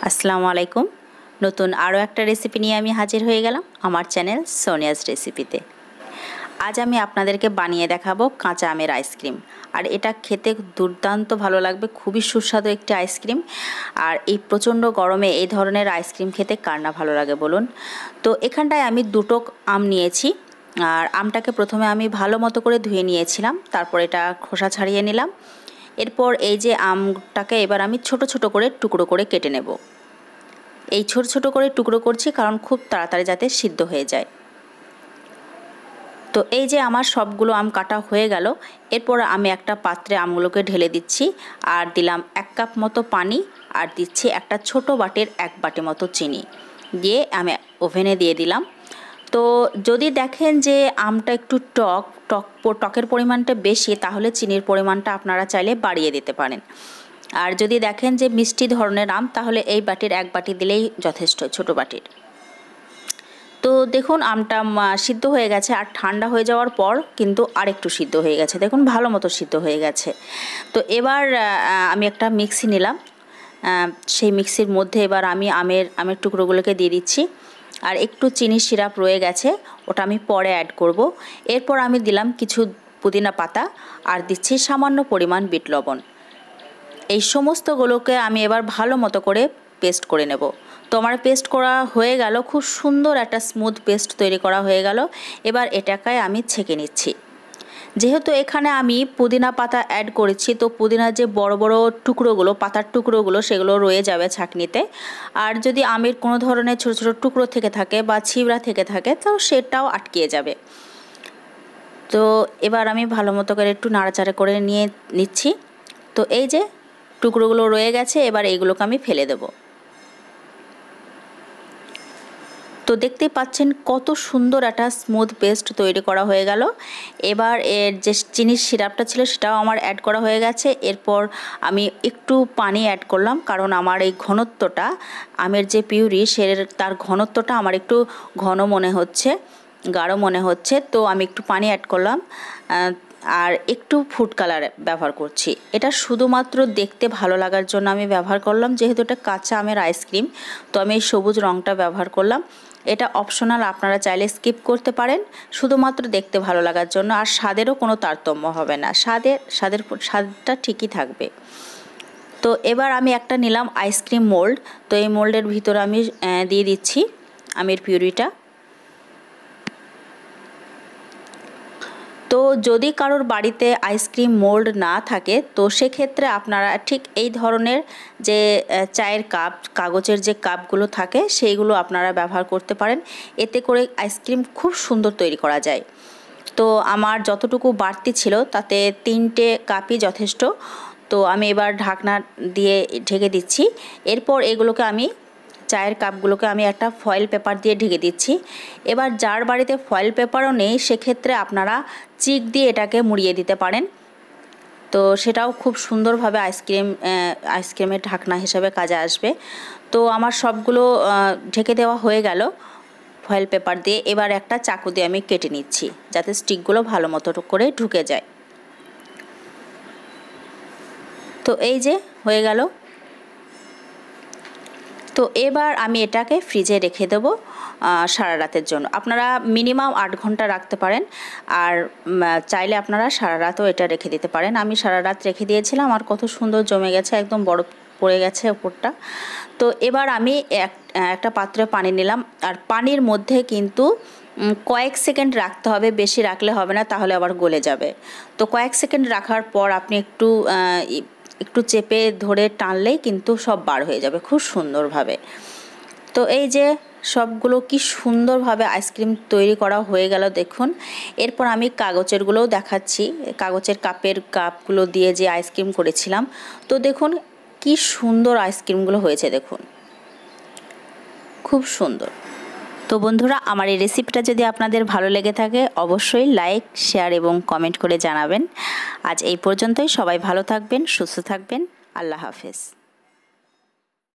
আসসালামু আলাইকুম। নতুন আরও একটা রেসিপি নিয়ে আমি হাজির হয়ে গেলাম আমার চ্যানেল সোনিয়াস রেসিপিতে। আজ আমি আপনাদেরকে বানিয়ে দেখাবো কাঁচা আমের আইসক্রিম। আর এটা খেতে দুর্দান্ত ভালো লাগবে, খুবই সুস্বাদু একটি আইসক্রিম। আর এই প্রচণ্ড গরমে এই ধরনের আইসক্রিম খেতে কার না ভালো লাগে বলুন। তো এখানটায় আমি দুটো আম নিয়েছি। আর আমটাকে প্রথমে আমি ভালো মতো করে ধুয়ে নিয়েছিলাম, তারপর এটা খোসা ছাড়িয়ে নিলাম। এরপর এই যে আমটাকে এবার আমি ছোট ছোট করে টুকরো করে কেটে নেব। এই ছোট ছোট করে টুকরো করছি কারণ খুব তাড়াতাড়ি যাতে সিদ্ধ হয়ে যায়। তো এই যে আমার সবগুলো আম কাটা হয়ে গেল। এরপর আমি একটা পাত্রে আমগুলোকে ঢেলে দিচ্ছি আর দিলাম 1 কাপ মতো পানি, আর দিচ্ছি একটা ছোট বাটির 1 বাটি মতো চিনি দিয়ে আমি ওভেনে দিয়ে দিলাম। তো যদি দেখেন যে আমটা একটু টকের পরিমাণটা বেশি, তাহলে চিনির পরিমাণটা আপনারা চাইলে বাড়িয়ে দিতে পারেন। আর যদি দেখেন যে মিষ্টি ধরনের আম, তাহলে এই বাটির 1 বাটি দিলেই যথেষ্ট, ছোট বাটির। তো দেখুন আমটা সিদ্ধ হয়ে গেছে, আর ঠান্ডা হয়ে যাওয়ার পর কিন্তু আরেকটু সিদ্ধ হয়ে গেছে, দেখুন ভালো মতো সিদ্ধ হয়ে গেছে। তো এবার আমি একটা মিক্সি নিলাম, সেই মিক্সির মধ্যে এবার আমি আমের টুকরোগুলোকে দিয়ে দিচ্ছি। আর একটু চিনি সিরাপ রয়ে গেছে, ওটা আমি পরে অ্যাড করব। এরপর আমি দিলাম কিছু পুদিনা পাতা আর দিচ্ছি সামান্য পরিমাণ বিট লবণ। এই সমস্তগুলোকে আমি এবার ভালো মতো করে পেস্ট করে নেব। তো আমার পেস্ট করা হয়ে গেল, খুব সুন্দর একটা স্মুথ পেস্ট তৈরি করা হয়ে গেল। এবার এটাকে আমি ছেঁকে নিচ্ছি। যেহেতু এখানে আমি পুদিনা পাতা অ্যাড করেছি, তো পুদিনার যে বড় বড় টুকরোগুলো, পাতার টুকরোগুলো, সেগুলো রয়ে যাবে ছাঁকনিতে। আর যদি আমের কোনো ধরনের ছোট ছোট টুকরো থেকে থাকে বা ছিবড়া থেকে থাকে, তো সেটাও আটকিয়ে যাবে। তো এবার আমি ভালো মতো করে একটু নাড়াচাড়া করে নিচ্ছি। তো এই যে টুকরোগুলো রয়ে গেছে, এবার এইগুলোকে আমি ফেলে দেব। তো দেখতেই পাচ্ছেন কত সুন্দর একটা স্মুথ পেস্ট তৈরি করা হয়ে গেল। এবার এর যে চিনির সিরাপটা ছিল সেটাও আমার অ্যাড করা হয়ে গেছে। এরপর আমি একটু পানি অ্যাড করলাম, কারণ আমার এই ঘনত্বটা, আমের যে পিউরি তার ঘনত্বটা আমার একটু ঘন মনে হচ্ছে, গাঢ় মনে হচ্ছে। তো আমি একটু পানি অ্যাড করলাম আর একটু ফুড কালার ব্যবহার করছি। এটা শুধুমাত্র দেখতে ভালো লাগার জন্য আমি ব্যবহার করলাম, যেহেতু এটা কাঁচা আমের আইসক্রিম, তো আমি এই সবুজ রঙটা ব্যবহার করলাম। এটা অপশনাল, আপনারা চাইলে স্কিপ করতে পারেন, শুধুমাত্র দেখতে ভালো লাগার জন্য। আর স্বাদেরও কোনো তারতম্য হবে না, স্বাদটা ঠিকই থাকবে। তো এবার আমি একটা নিলাম আইসক্রিম মোল্ড। তো এই মোল্ডের ভিতরে আমি দিয়ে দিচ্ছি আমের পিউরিটা। তো যদি কারোর বাড়িতে আইসক্রিম মোল্ড না থাকে, তো সেক্ষেত্রে আপনারা ঠিক এই ধরনের যে চায়ের কাপ, কাগজের যে কাপগুলো থাকে, সেইগুলো আপনারা ব্যবহার করতে পারেন। এতে করে আইসক্রিম খুব সুন্দর তৈরি করা যায়। তো আমার যতটুকু বাড়তি ছিল তাতে 3টে কাপই যথেষ্ট। তো আমি এবার ঢাকনা দিয়ে ঢেকে দিচ্ছি। এরপর এগুলোকে আমি, চায়ের কাপগুলোকে আমি একটা ফয়েল পেপার দিয়ে ঢেকে দিচ্ছি। এবার যার বাড়িতে ফয়েল পেপারও নেই, সেক্ষেত্রে আপনারা চিক দিয়ে এটাকে মুড়িয়ে দিতে পারেন। তো সেটাও খুব সুন্দরভাবে আইসক্রিমের ঢাকনা হিসেবে কাজে আসবে। তো আমার সবগুলো ঢেকে দেওয়া হয়ে গেল ফয়েল পেপার দিয়ে। এবার একটা চাকু দিয়ে আমি কেটে নিচ্ছি, যাতে স্টিকগুলো ভালো মতো করে ঢুকে যায়। তো এই যে হয়ে গেল। তো এবার আমি এটাকে ফ্রিজে রেখে দেবো সারা রাতের জন্য। আপনারা মিনিমাম 8 ঘন্টা রাখতে পারেন, আর চাইলে আপনারা সারা রাতও এটা রেখে দিতে পারেন। আমি সারা রাত রেখে দিয়েছিলাম, আর কত সুন্দর জমে গেছে, একদম বরফ পড়ে গেছে ওপরটা। তো এবার আমি একটা পাত্রে পানি নিলাম, আর পানির মধ্যে কিন্তু কয়েক সেকেন্ড রাখতে হবে, বেশি রাখলে হবে না, তাহলে আবার গলে যাবে। তো কয়েক সেকেন্ড রাখার পর আপনি একটু চেপে ধরে টানলেই কিন্তু সব বার হয়ে যাবে খুব সুন্দরভাবে। তো এই যে সবগুলো কি সুন্দরভাবে আইসক্রিম তৈরি করা হয়ে গেল দেখুন। এরপর আমি কাগজেরগুলোও দেখাচ্ছি, কাগজের কাপগুলো দিয়ে যে আইসক্রিম করেছিলাম। তো দেখুন কি সুন্দর আইসক্রিমগুলো হয়েছে, দেখুন খুব সুন্দর। তো বন্ধুরা, আমার এই রেসিপিটা যদি আপনাদের ভালো লেগে থাকে, অবশ্যই লাইক, শেয়ার এবং কমেন্ট করে জানাবেন। আজ এই পর্যন্তই। সবাই ভালো থাকবেন, সুস্থ থাকবেন। আল্লাহ হাফেজ।